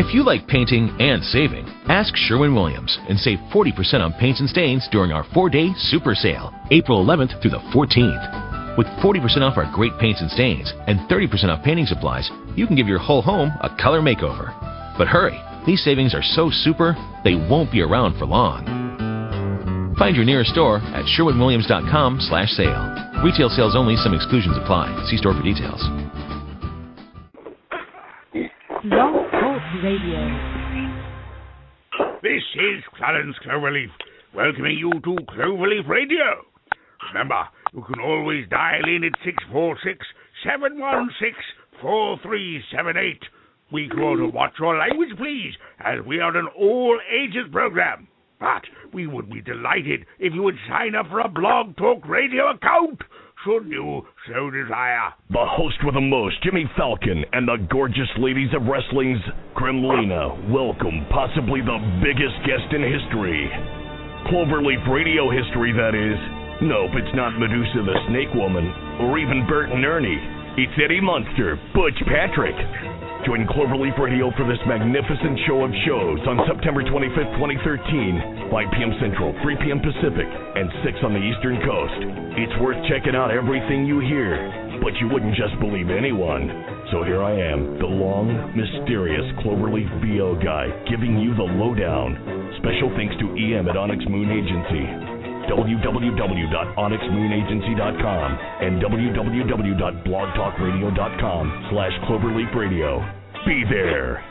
If you like painting and saving, ask Sherwin Williams and save 40% on paints and stains during our 4-day super sale, April 11th through the 14th. With 40% off our great paints and stains and 30% off painting supplies, you can give your whole home a color makeover. But hurry, these savings are so super, they won't be around for long. Find your nearest store at sherwinwilliams.com/sale. Retail sales only, some exclusions apply. See store for details. Cloverleaf Radio. This is Clarence Cloverleaf, welcoming you to Cloverleaf Radio. Remember, you can always dial in at 646-716-4378. We call to watch your language, please, as we are an all-ages program. But we would be delighted if you would sign up for a Blog Talk Radio account, should you so desire. The host with the most, Jimmy Falcon, and the gorgeous ladies of wrestling's Kremlina welcome possibly the biggest guest in history. Cloverleaf Radio history, that is. Nope, it's not Medusa the Snake Woman, or even Bert and Ernie. It's Eddie Munster, Butch Patrick. Join Cloverleaf Radio for this magnificent show of shows on September 25th, 2013, 5 p.m. Central, 3 p.m. Pacific, and 6 on the Eastern Coast. It's worth checking out everything you hear, but you wouldn't just believe anyone. So here I am, the long, mysterious Cloverleaf VO guy, giving you the lowdown. Special thanks to EM at Onyx Moon Agency. www.onyxmoonagency.com and www.blogtalkradio.com/Cloverleaf Radio. Be there.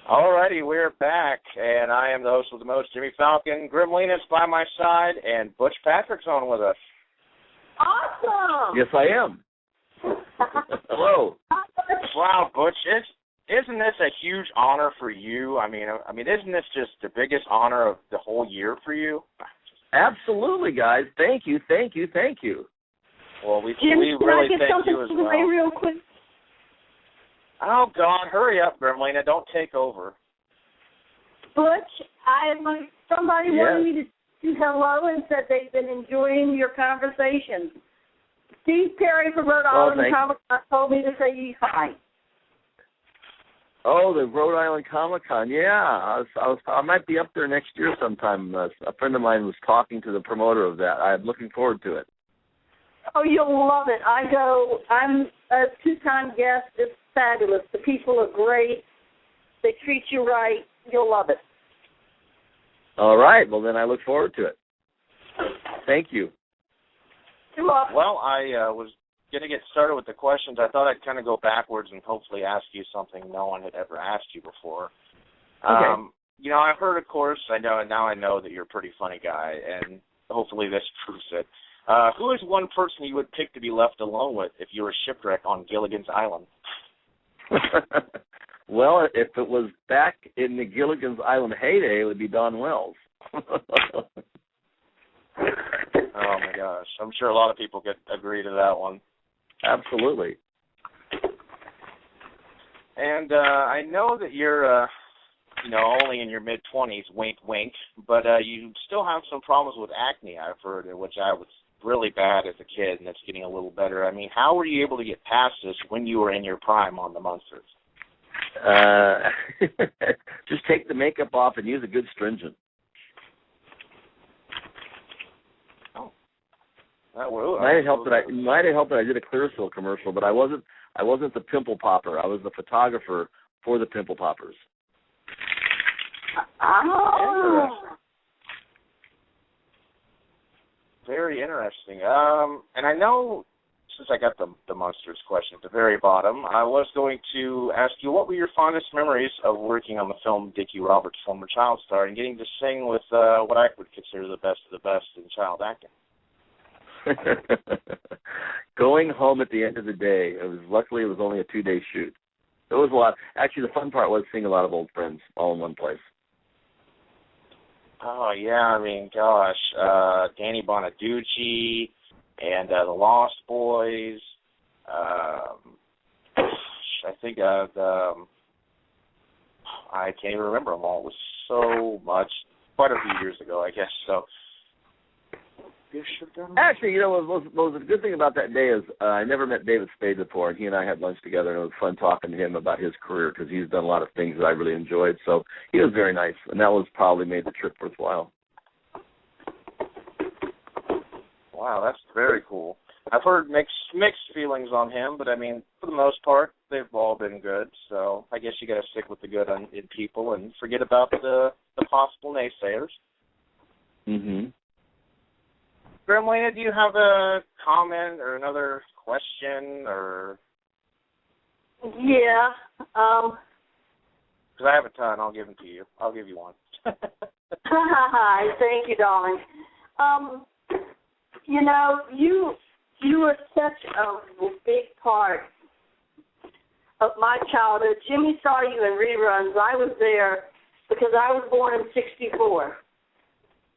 Alrighty, we're back, and I am the host with the most, Jimmy Falcon. Grimlina's by my side, and Butch Patrick's on with us. Awesome! Yes, I am. Hello. Wow, Butch, isn't this a huge honor for you? I mean, isn't this just the biggest honor of the whole year for you? Absolutely, guys. Thank you. Well, we Jim, really thank you as well. Real quick? Oh, God, hurry up, Grimlina. Don't take over. Butch, somebody wanted me to do hello and said they've been enjoying your conversation. Steve Perry from Rhode Island Comic-Con told me to say hi. Oh, the Rhode Island Comic-Con, yeah. I might be up there next year sometime. A friend of mine was talking to the promoter of that. I'm looking forward to it. Oh, you'll love it. I go. I'm a two-time guest. It's fabulous. The people are great. They treat you right. You'll love it. All right. Well, then I look forward to it. Thank you. You're welcome. Well, I was going to get started with the questions. I thought I'd kind of go backwards and hopefully ask you something no one had ever asked you before. Okay. I've heard, of course, I know that you're a pretty funny guy, and hopefully this proves it. Who is one person you would pick to be left alone with if you were shipwrecked on Gilligan's Island? Well, if it was back in the Gilligan's Island heyday, it would be Don Wells. Oh, my gosh. I'm sure a lot of people could agree to that one. Absolutely. And I know that you're, only in your mid-20s, wink, wink, but you still have some problems with acne, I've heard, which I was really bad as a kid, and it's getting a little better. I mean, how were you able to get past this when you were in your prime on the Munsters? Just take the makeup off and use a good stringent. Might have helped that I did a Clearasil commercial, but I wasn't the pimple popper. I was the photographer for the pimple poppers. Oh. Very interesting. And I know, since I got the Munsters question at the very bottom, I was going to ask you, what were your fondest memories of working on the film Dickie Roberts, former child star, and getting to sing with what I would consider the best of the best in child acting? Going home at the end of the day, luckily it was only a 2-day shoot. It was a lot. Actually, the fun part was seeing a lot of old friends all in one place. Oh, yeah, I mean, gosh, Danny Bonaducci and the Lost Boys. I think I can't even remember them all. It was so much, quite a few years ago, I guess. So, Actually, what was a good thing about that day is I never met David Spade before, and he and I had lunch together, and it was fun talking to him about his career because he's done a lot of things that I really enjoyed. So he was very nice, and that was probably made the trip worthwhile. Wow, that's very cool. I've heard mixed feelings on him, but I mean, for the most part, they've all been good. So I guess you got to stick with the good in people and forget about the possible naysayers. Mhm. Grimlina, do you have a comment or another question or? Yeah. Because I have a ton, I'll give them to you. I'll give you one. Thank you, darling. You were such a big part of my childhood. Jimmy saw you in reruns. I was there because I was born in '64.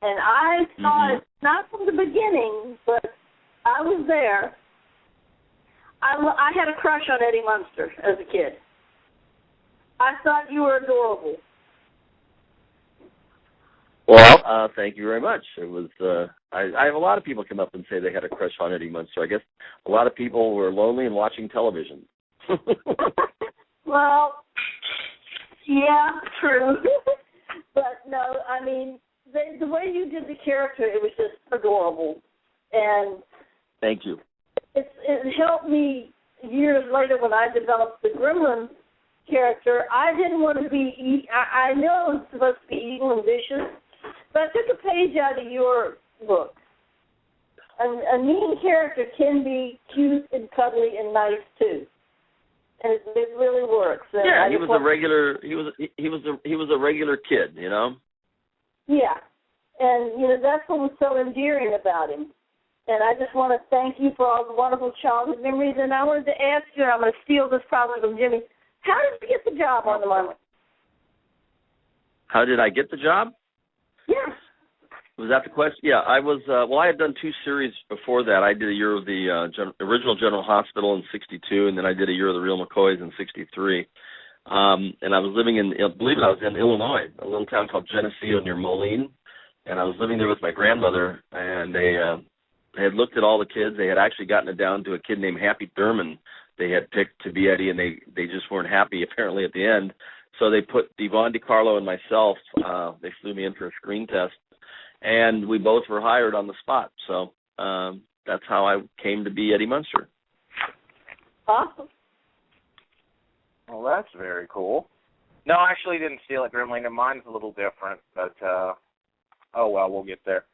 And I saw it, not from the beginning, but I was there. I had a crush on Eddie Munster as a kid. I thought you were adorable. Well, thank you very much. It was. I have a lot of people come up and say they had a crush on Eddie Munster. I guess a lot of people were lonely and watching television. Well, yeah, true. But no, I mean, the way you did the character, it was just adorable. And thank you. It helped me years later when I developed the Gremlin character. I didn't want to be. I know I was supposed to be evil and vicious, but I took a page out of your book. A mean character can be cute and cuddly and nice too, and it really works. And yeah, he was a regular. He was a regular kid, you know. Yeah, and that's what was so endearing about him. And I just want to thank you for all the wonderful childhood memories. And I wanted to ask you, and I'm going to steal this probably from Jimmy. How did you get the job on the Munsters? How did I get the job? Yes. Was that the question? Yeah, I was. I had done 2 series before that. I did a year of the original General Hospital in '62, and then I did a year of the Real McCoys in '63. And I was living I believe I was in Illinois, a little town called Geneseo near Moline. And I was living there with my grandmother, and they had looked at all the kids. They had actually gotten it down to a kid named Happy Thurman they had picked to be Eddie, and they just weren't happy apparently at the end. So they put Devon DiCarlo and myself, they flew me in for a screen test, and we both were hired on the spot. So that's how I came to be Eddie Munster. Awesome. Well, that's very cool. No, I actually didn't steal it, Grimlina. Mine's a little different, but oh well, we'll get there.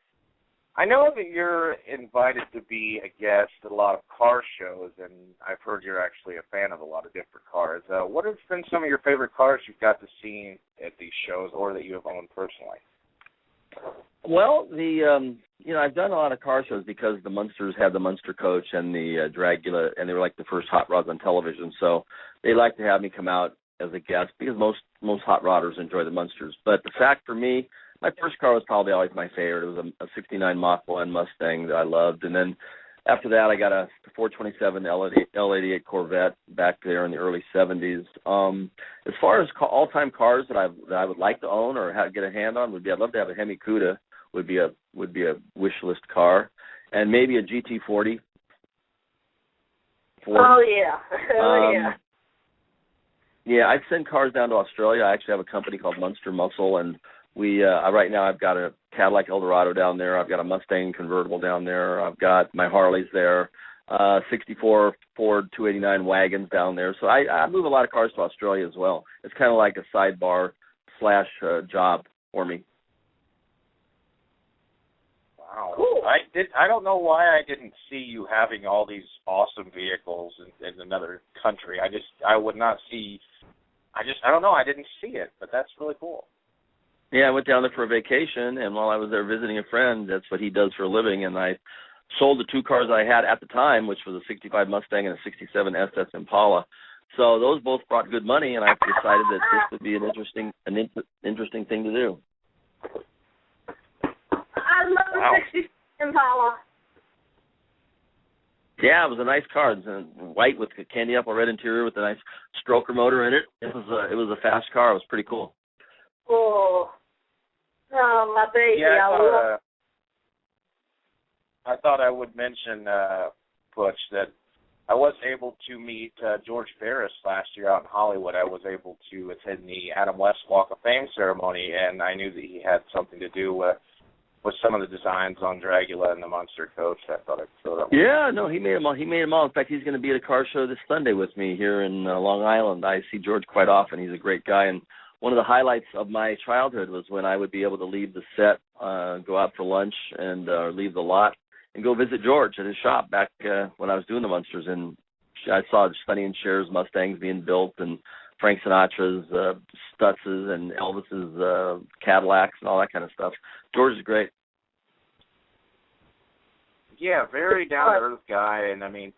I know that you're invited to be a guest at a lot of car shows, and I've heard you're actually a fan of a lot of different cars. What have been some of your favorite cars you've got to see at these shows, or that you have owned personally? Well, I've done a lot of car shows because the Munsters had the Munster Coach and the Dragula, and they were like the first hot rods on television. So they like to have me come out as a guest because most hot rodders enjoy the Munsters. But the fact for me, my first car was probably always my favorite. It was a '69 Mach 1 Mustang that I loved, and then after that, I got a 427 L88 Corvette back there in the early '70s. As far as all-time cars that I would like to own or get a hand on, I'd love to have a Hemi Cuda. Would be a wish list car, and maybe a GT40. Oh yeah, yeah. Yeah, I send cars down to Australia. I actually have a company called Munster Muscle, and we right now I've got a Cadillac Eldorado down there. I've got a Mustang convertible down there. I've got my Harleys there. 64 Ford 289 wagons down there. So I move a lot of cars to Australia as well. It's kind of like a sidebar / job for me. Wow. Cool. I don't know why I didn't see you having all these awesome vehicles in another country. I would not see. I don't know. I didn't see it, but that's really cool. Yeah, I went down there for a vacation, and while I was there visiting a friend, that's what he does for a living, and I sold the 2 cars I had at the time, which was a '65 Mustang and a '67 SS Impala. So those both brought good money, and I decided that this would be an interesting thing to do. I love the '67 Impala. Yeah, it was a nice car. It was white with a candy apple red interior with a nice stroker motor in it. It was a fast car. It was pretty cool. Oh, my baby! Yeah, I love. I thought I would mention, Butch, that I was able to meet George Barris last year out in Hollywood. I was able to attend the Adam West Walk of Fame ceremony, and I knew that he had something to do with some of the designs on Dragula and the Munster coach. I thought I'd throw that one. Yeah, no, he made them all. He made them all. In fact, he's going to be at a car show this Sunday with me here in Long Island. I see George quite often. He's a great guy, and one of the highlights of my childhood was when I would be able to leave the set, go out for lunch, and leave the lot, and go visit George at his shop back when I was doing the Munsters. And I saw Sonny and Cher's Mustangs being built, and Frank Sinatra's Stutz's, and Elvis's Cadillacs, and all that kind of stuff. George is great. Yeah, very down-to-earth guy, and I mean,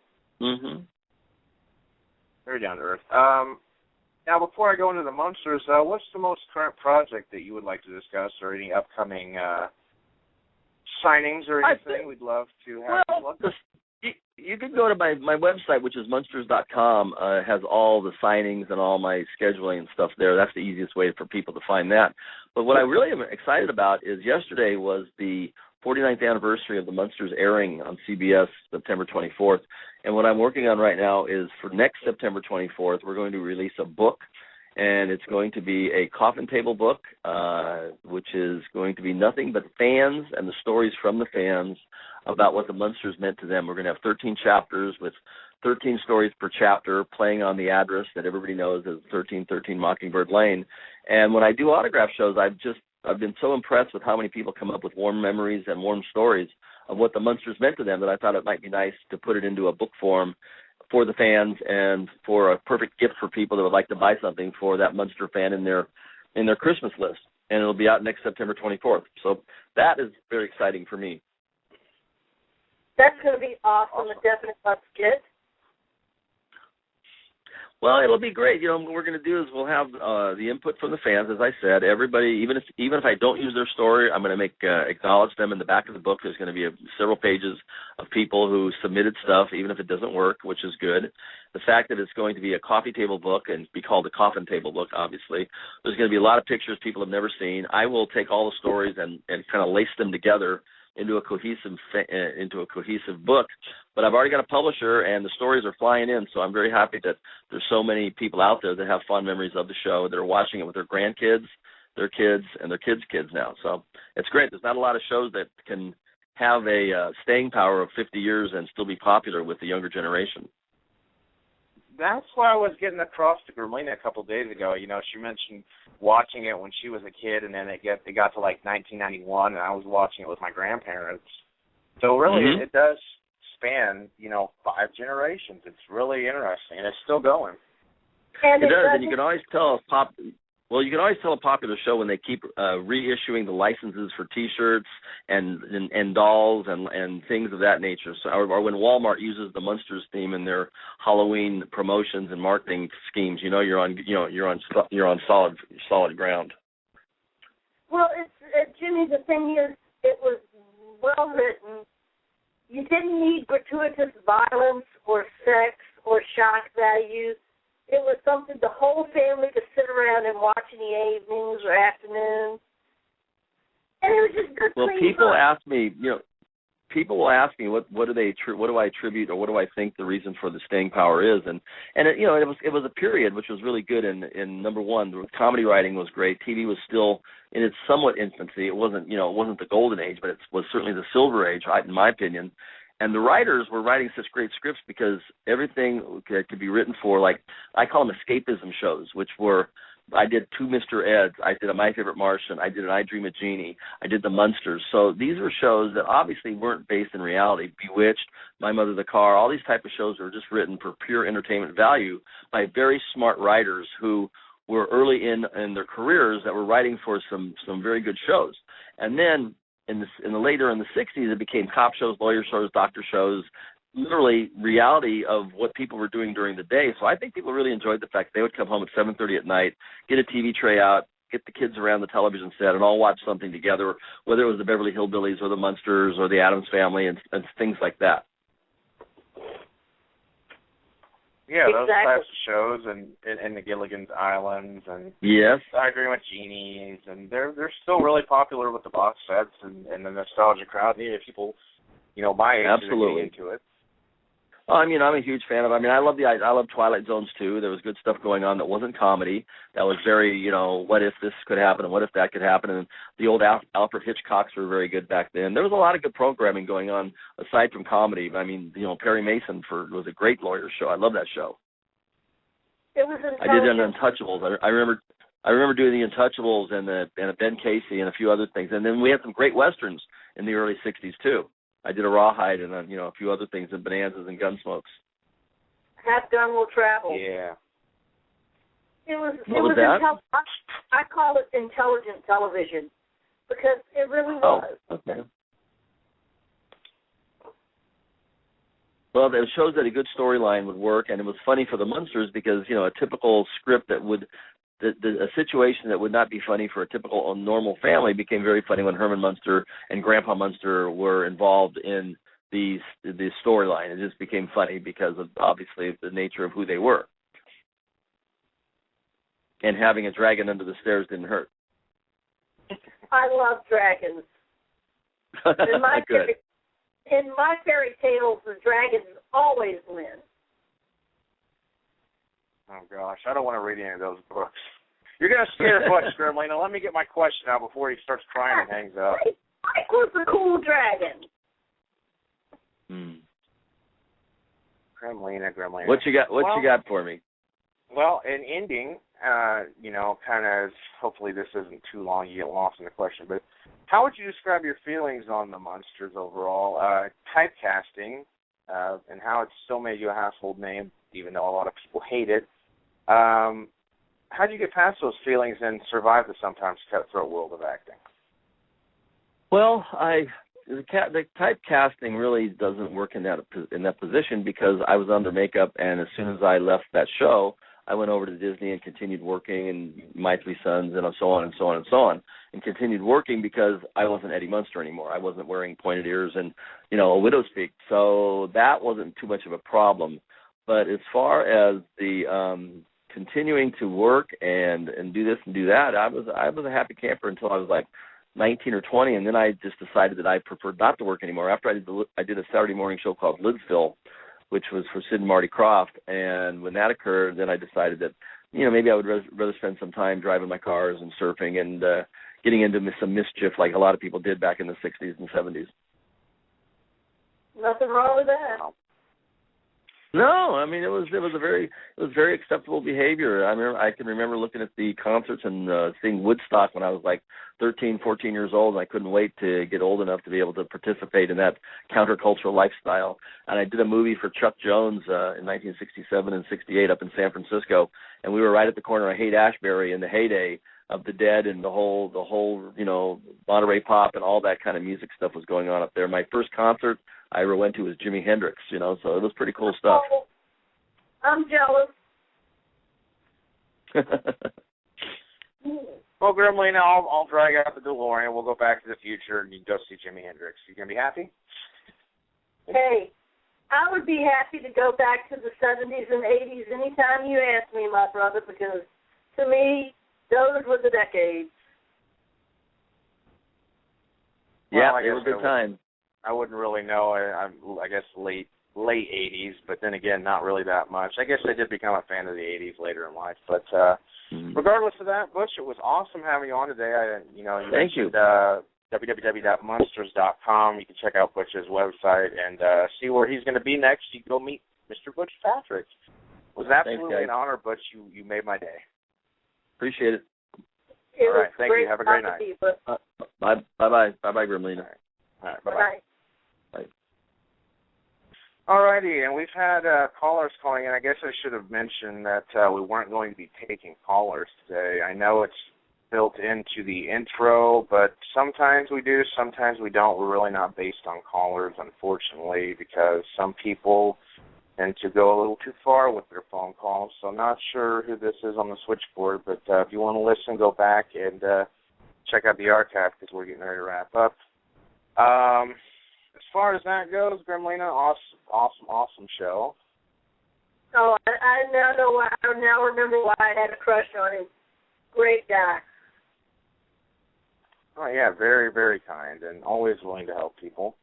very down-to-earth. Now, before I go into the Munsters, what's the most current project that you would like to discuss, or any upcoming signings or anything? We'd love to have a look. You can go to my website, which is munsters.com. Has all the signings and all my scheduling and stuff there. That's the easiest way for people to find that. But what I really am excited about is yesterday was the 49th anniversary of the Munsters airing on CBS, September 24th. And what I'm working on right now is for next September 24th, we're going to release a book, and it's going to be a coffin table book, which is going to be nothing but fans and the stories from the fans about what the Munsters meant to them. We're going to have 13 chapters with 13 stories per chapter, playing on the address that everybody knows as 1313 Mockingbird Lane. And when I do autograph shows, I've been so impressed with how many people come up with warm memories and warm stories of what the Munsters meant to them that I thought it might be nice to put it into a book form for the fans and for a perfect gift for people that would like to buy something for that Munster fan in their Christmas list. And it'll be out next September 24th. So that is very exciting for me. That's going to be awesome. A definite must get. Well, it'll be great. You know, what we're going to do is we'll have the input from the fans, as I said. Everybody, even if I don't use their story, I'm going to acknowledge them in the back of the book. There's going to be several pages of people who submitted stuff, even if it doesn't work, which is good. The fact that it's going to be a coffee table book and be called a coffin table book, obviously. There's going to be a lot of pictures people have never seen. I will take all the stories and kind of lace them together into a cohesive book. But I've already got a publisher, and the stories are flying in, so I'm very happy that there's so many people out there that have fond memories of the show, that are watching it with their grandkids, their kids, and their kids' kids now. So it's great. There's not a lot of shows that can have a staying power of 50 years and still be popular with the younger generation. That's why I was getting across to Grimlina a couple of days ago. You know, she mentioned watching it when she was a kid, and then it got to like 1991, and I was watching it with my grandparents. So really, it does span, 5 generations. It's really interesting, and it's still going. And it does, and you can always tell a popular show when they keep reissuing the licenses for T-shirts and dolls and things of that nature. So, or when Walmart uses the Munsters theme in their Halloween promotions and marketing schemes, you're on solid ground. Well, Jimmy, the thing is, it was well written. You didn't need gratuitous violence or sex or shock value. It was something the whole family could sit around and watch in the evenings or afternoons. And it was just good. Well, people will ask me what do I attribute, or what do I think the reason for the staying power is, and it was a period which was really good in number one, the comedy writing was great. TV was still in its somewhat infancy. It wasn't the golden age, but it was certainly the silver age, in my opinion. And the writers were writing such great scripts because everything could be written for, like, I call them escapism shows, which were, I did 2 Mr. Eds, I did a My Favorite Martian, I did an I Dream of Jeannie, I did the Munsters. So these were shows that obviously weren't based in reality. Bewitched, My Mother the Car, all these type of shows were just written for pure entertainment value by very smart writers who were early in their careers that were writing for some very good shows. And then later in the 60s, it became cop shows, lawyer shows, doctor shows, literally reality of what people were doing during the day. So I think people really enjoyed the fact that they would come home at 7:30 at night, get a TV tray out, get the kids around the television set, and all watch something together, whether it was the Beverly Hillbillies or the Munsters or the Addams Family and things like that. Yeah, those types of shows and the Gilligan's Islands and yes, I Agree with Genies, and they're still really popular with the box sets and the nostalgia crowd. Yeah, people my age Absolutely. into it. Well, I mean, I'm a huge fan of. I love Twilight Zones too. There was good stuff going on that wasn't comedy. That was very, what if this could happen and what if that could happen. And the old Alfred Hitchcocks were very good back then. There was a lot of good programming going on aside from comedy. I mean, Perry Mason was a great lawyer show. I love that show. It was intelligent. I did it on Untouchables. I remember doing the Untouchables and Ben Casey and a few other things. And then we had some great westerns in the early '60s too. I did a Rawhide and a few other things in Bonanzas and Gunsmokes. Half Gun Will Travel. Yeah. It was that? I call it intelligent television because it really was. Oh, okay. Well, it shows that a good storyline would work, and it was funny for the Munsters because, a typical script that would, a situation that would not be funny for a typical normal family became very funny when Herman Munster and Grandpa Munster were involved in the storyline. It just became funny because of, obviously, the nature of who they were. And having a dragon under the stairs didn't hurt. I love dragons. In my fairy tales, the dragons always win. Oh, gosh. I don't want to read any of those books. You're going to scare Butch, Gremlina. Let me get my question out before he starts crying and hangs up. Mike was a cool dragon. Gremlina. What you got for me? Well, in ending, kind of, hopefully this isn't too long, you get lost in the question, but how would you describe your feelings on the Munsters overall? Typecasting, and how it's still made you a household name, even though a lot of people hate it. How do you get past those feelings and survive the sometimes cutthroat world of acting? Well, the typecasting really doesn't work in that position because I was under makeup, and as soon as I left that show, I went over to Disney and continued working, and My Three Sons, and so on and so on and so on, and continued working because I wasn't Eddie Munster anymore. I wasn't wearing pointed ears and, a widow's peak. So that wasn't too much of a problem. But as far as the continuing to work and do this and do that, I was a happy camper until I was like 19 or 20, and then I just decided that I preferred not to work anymore. After I did a Saturday morning show called Lidsville, which was for Sid and Marty Krofft, and when that occurred, then I decided that, maybe I would rather spend some time driving my cars and surfing and getting into some mischief like a lot of people did back in the 60s and 70s. Nothing wrong with that. No, I mean it was very acceptable behavior. I can remember looking at the concerts and seeing Woodstock when I was like 13, 14 years old, and I couldn't wait to get old enough to be able to participate in that countercultural lifestyle. And I did a movie for Chuck Jones in 1967 and 68 up in San Francisco, and we were right at the corner of Haight-Ashbury in the heyday of the Dead and the whole Monterey Pop and all that kind of music stuff was going on up there. My first concert I ever went to was Jimi Hendrix, so it was pretty cool stuff. Oh, I'm jealous. Well, Gremlina, I'll drag out the DeLorean. We'll go back to the future and you can go see Jimi Hendrix. You gonna be happy? Hey, I would be happy to go back to the 70s and 80s anytime you ask me, my brother, because to me, those were the decades. Yeah, they were good times. I wouldn't really know. I guess late 80s, but then again, not really that much. I guess I did become a fan of the 80s later in life. But regardless of that, Butch, it was awesome having you on today. You Thank you. www.munsters.com. You can check out Butch's website and see where he's going to be next. You can go meet Mr. Butch Patrick. It was absolutely an honor, Butch. You made my day. Appreciate it. All right, thank you. Have a great night. Bye-bye. Bye-bye, Gremlina. All right, bye-bye. Bye. All righty, and we've had callers calling in. I guess I should have mentioned that we weren't going to be taking callers today. I know it's built into the intro, but sometimes we do, sometimes we don't. We're really not based on callers, unfortunately, because some people tend to go a little too far with their phone calls. So I'm not sure who this is on the switchboard, but if you want to listen, go back and check out the archive because we're getting ready to wrap up. As far as that goes, Gremlina, awesome show. Oh, I now know why. I now remember why I had a crush on him. Great guy. Oh, yeah, very, very kind and always willing to help people.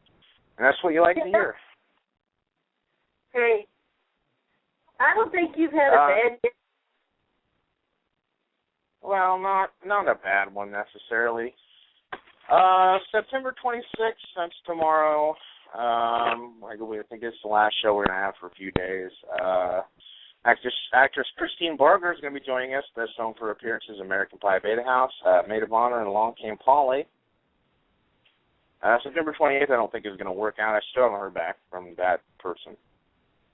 And that's what you like to hear. Hey, I don't think you've had a bad day. Well, not a bad one necessarily. September 26th, that's tomorrow. I think it's the last show we're going to have for a few days. Actress Christine Barger is going to be joining us, best known for appearances in American Pie Beta House, Maid of Honor, and Along Came Polly. September 28th, I don't think is going to work out. I still haven't heard back from that person.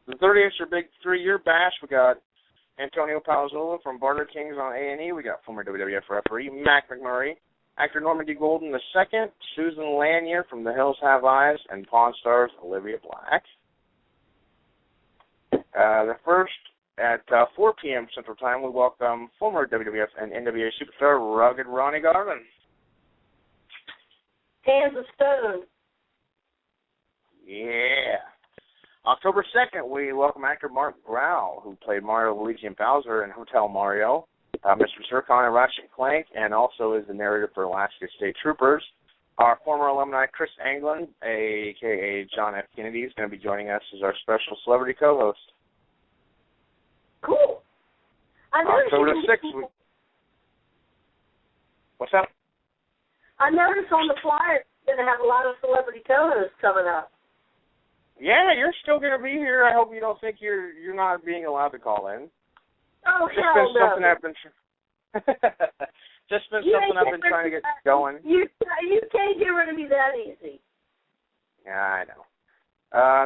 The 30th is our big 3-year bash. We got Antonio Palazzolo from Barter Kings on A&E. We got former WWF referee Mac McMurray, actor Norman D. Golden II, Susan Lanier from The Hills Have Eyes, and Pawn Stars Olivia Black. The first at 4 p.m. Central Time, we welcome former WWF and NWA superstar Rugged Ronnie Garvin. Hands of Stone. Yeah. October 2nd, we welcome actor Mark Grau, who played Mario, Luigi, and Bowser in Hotel Mario, Mr. Zircon and Ratchet & Clank, and also is the narrator for Alaska State Troopers. Our former alumni, Chris Anglin, a.k.a. John F. Kennedy, is going to be joining us as our special celebrity co-host. Cool. October 6th. What's that? I noticed on the flyer you're going to have a lot of celebrity co-hosts coming up. Yeah, you're still going to be here. I hope you don't think you're not being allowed to call in. Oh, Just hell been no. something I've been something I've been trying to get going. You can't get rid of me that easy. Yeah, I know.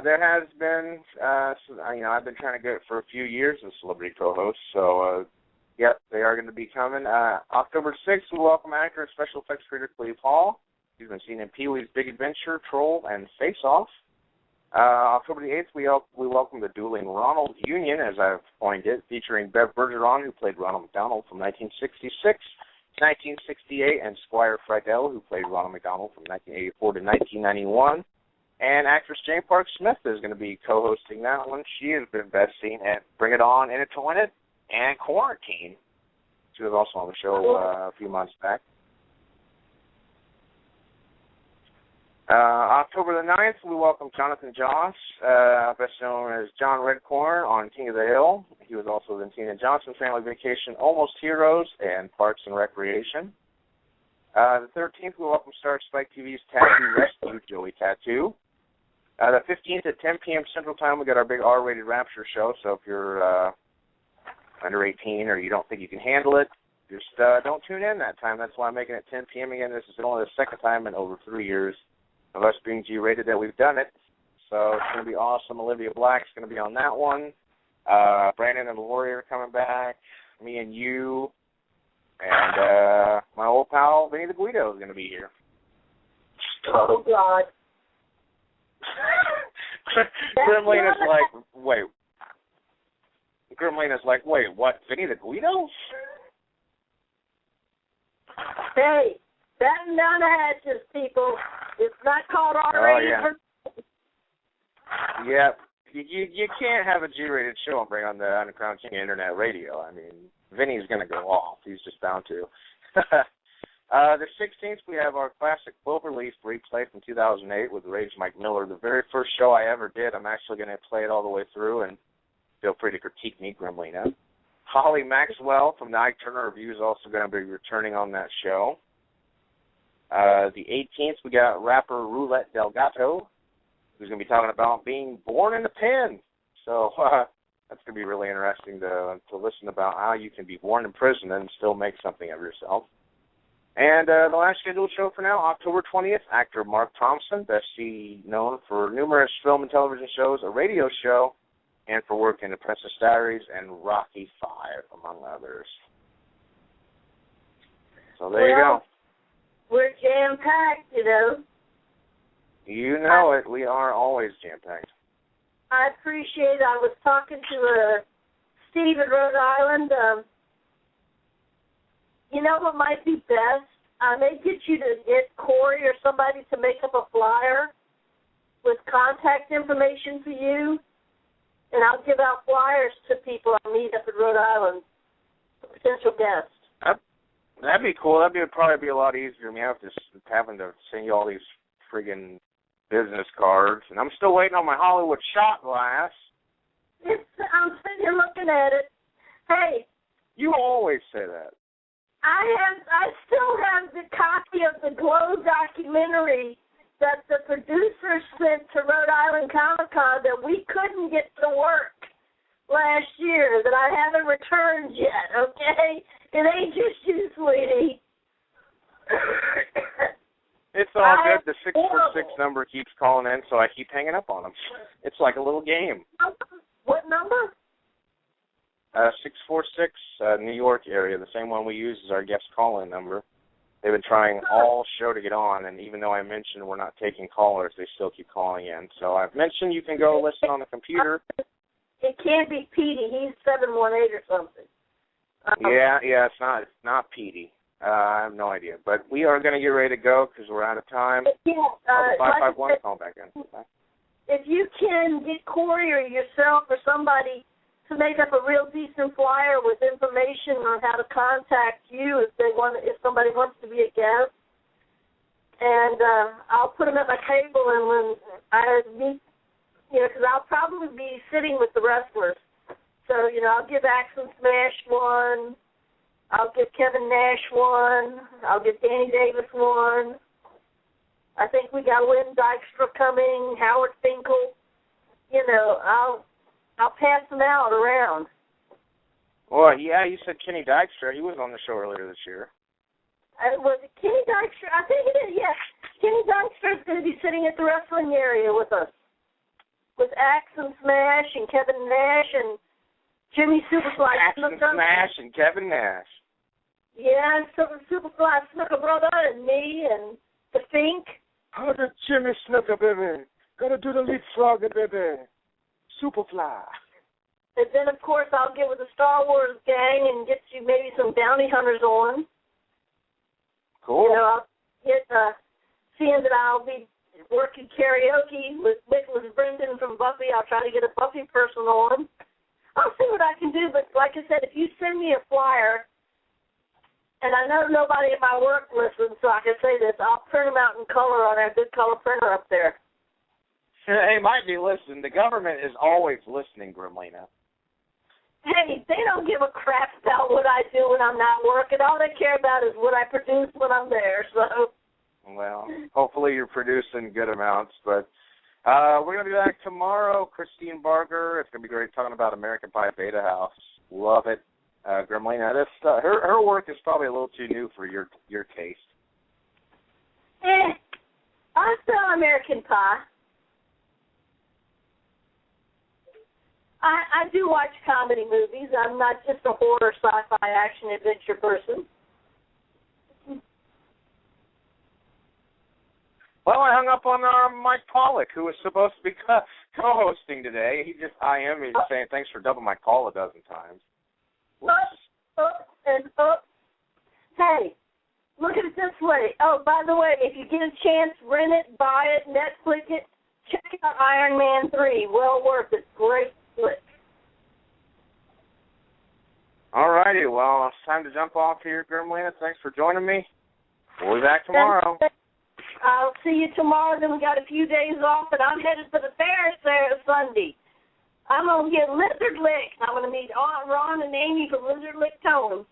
There has been, I've been trying to get it for a few years as celebrity co-host, so, yep, they are going to be coming. October 6th, we welcome actor and special effects creator Cleve Hall. He's been seen in Pee-wee's Big Adventure, Troll, and Face Off. October the 8th, we welcome the dueling Ronald Union, as I've coined it, featuring Bev Bergeron, who played Ronald McDonald from 1966 to 1968, and Squire Friedel, who played Ronald McDonald from 1984 to 1991. And actress Jane Park Smith is going to be co-hosting that one. She has been best seen at Bring It On, In It to Win It, and Quarantine. She was also on the show a few months back. October the 9th, we welcome Jonathan Joss, best known as John Redcorn on King of the Hill. He was also in Tina Johnson, Family Vacation, Almost Heroes, and Parks and Recreation. The 13th, we welcome star Spike TV's Tattoo Rescue, Joey Tattoo. The 15th at 10 p.m. Central Time, we got our big R-rated Rapture show, so if you're under 18 or you don't think you can handle it, just don't tune in that time. That's why I'm making it 10 p.m. again. This is only the second time in over 3 years of us being G-rated that we've done it. So it's going to be awesome. Olivia Black's going to be on that one. Brandon and Lori are coming back. Me and you. And my old pal, Vinny the Guido, is going to be here. Oh, God. Grimlina's like, wait, what, Vinny the Guido? Hey, batten down the hatches, people. It's not called R-rated. Oh, yeah. You can't have a G-rated show and bring on the Underground King of Internet Radio. I mean, Vinny's going to go off. He's just bound to. The 16th, we have our classic Cloverleaf replay from 2008 with Rage Mike Miller. The very first show I ever did. I'm actually going to play it all the way through, and feel free to critique me, Grimlina. Holly Maxwell from the Ike Turner Review is also going to be returning on that show. The 18th, we got rapper Roulette Delgato, who's going to be talking about being born in the pen. So that's going to be really interesting to listen about how you can be born in prison and still make something of yourself. And the last scheduled show for now, October 20th, actor Mark Thompson, best known for numerous film and television shows, a radio show, and for work in The Princess Diaries and Rocky V, among others. So there you go. We're jam-packed, you know. You know it. We are always jam-packed. I appreciate it. I was talking to Steve in Rhode Island. You know what might be best? I may get you to get Corey or somebody to make up a flyer with contact information for you, and I'll give out flyers to people I meet up in Rhode Island, potential guests. That'd be cool. That'd probably be a lot easier than having to send you all these friggin' business cards, and I'm still waiting on my Hollywood shot glass. I'm sitting here looking at it. Hey. You always say that. I still have the copy of the Glow documentary that the producers sent to Rhode Island Comic-Con that we couldn't get to work last year, that I haven't returned yet, okay? It ain't just you, sweetie. It's all good. The 646 number keeps calling in, so I keep hanging up on them. It's like a little game. What number? 646, New York area, the same one we use as our guest call-in number. They've been trying all show to get on, and even though I mentioned we're not taking callers, they still keep calling in. So I've mentioned you can go listen on the computer. It can't be Petey. He's 718 or something. Yeah, it's not Petey. I have no idea. But we are going to get ready to go because we're out of time. Yeah, 551, call back in. If you can get Corey or yourself or somebody to make up a real decent flyer with information on how to contact you if somebody wants to be a guest, and I'll put them at my table, and when I meet, because I'll probably be sitting with the wrestlers. So, I'll give Axe and Smash one, I'll give Kevin Nash one, I'll give Danny Davis one. I think we got Lynn Dykstra coming, Howard Finkel. I'll pass them out around. Well, yeah, you said Kenny Dykstra. He was on the show earlier this year. Was it Kenny Dykstra? I think it is, yes. Kenny Dykstra is going to be sitting at the wrestling area with us, with Axe and Smash and Kevin Nash and Jimmy Superfly Axe and Smash and Kevin Nash. Yeah, Superfly Snooker Brother and me and the Fink. Oh, the Jimmy Snooker, baby. Gotta do the leapfrog, baby. Superfly. And then, of course, I'll get with the Star Wars gang and get you maybe some bounty hunters on. Cool. I'll get, seeing that I'll be working karaoke with Nicholas Brendan from Buffy, I'll try to get a Buffy person on. I'll see what I can do, but like I said, if you send me a flyer, and I know nobody at my work listens, so I can say this, I'll print them out in color on our good color printer up there. They might be listening. The government is always listening, Grimlina. Hey, they don't give a crap about what I do when I'm not working. All they care about is what I produce when I'm there. So, well, hopefully you're producing good amounts. But we're going to be back tomorrow. Christine Barger. It's going to be great talking about American Pie Beta House. Love it. Grimlina, her work is probably a little too new for your taste. I sell American Pie. I do watch comedy movies. I'm not just a horror, sci-fi, action, adventure person. Well, I hung up on Mike Pollock, who was supposed to be co-hosting today. He just IM'd me saying thanks for dubbing my call a dozen times. Up and up. Hey, look at it this way. Oh, by the way, if you get a chance, rent it, buy it, Netflix it, check out Iron Man 3. Well worth it. Great. All righty, well, it's time to jump off here, Grimlina. Thanks for joining me. We'll be back tomorrow. I'll see you tomorrow. Then we got a few days off, and I'm headed to the fair Sunday. I'm going to get Lizard Lick. I'm going to meet Ron and Amy from Lizard Lick Tones.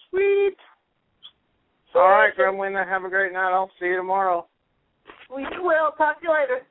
Sweet. All right, Grimlina, have a great night. I'll see you tomorrow. We will. Talk to you later.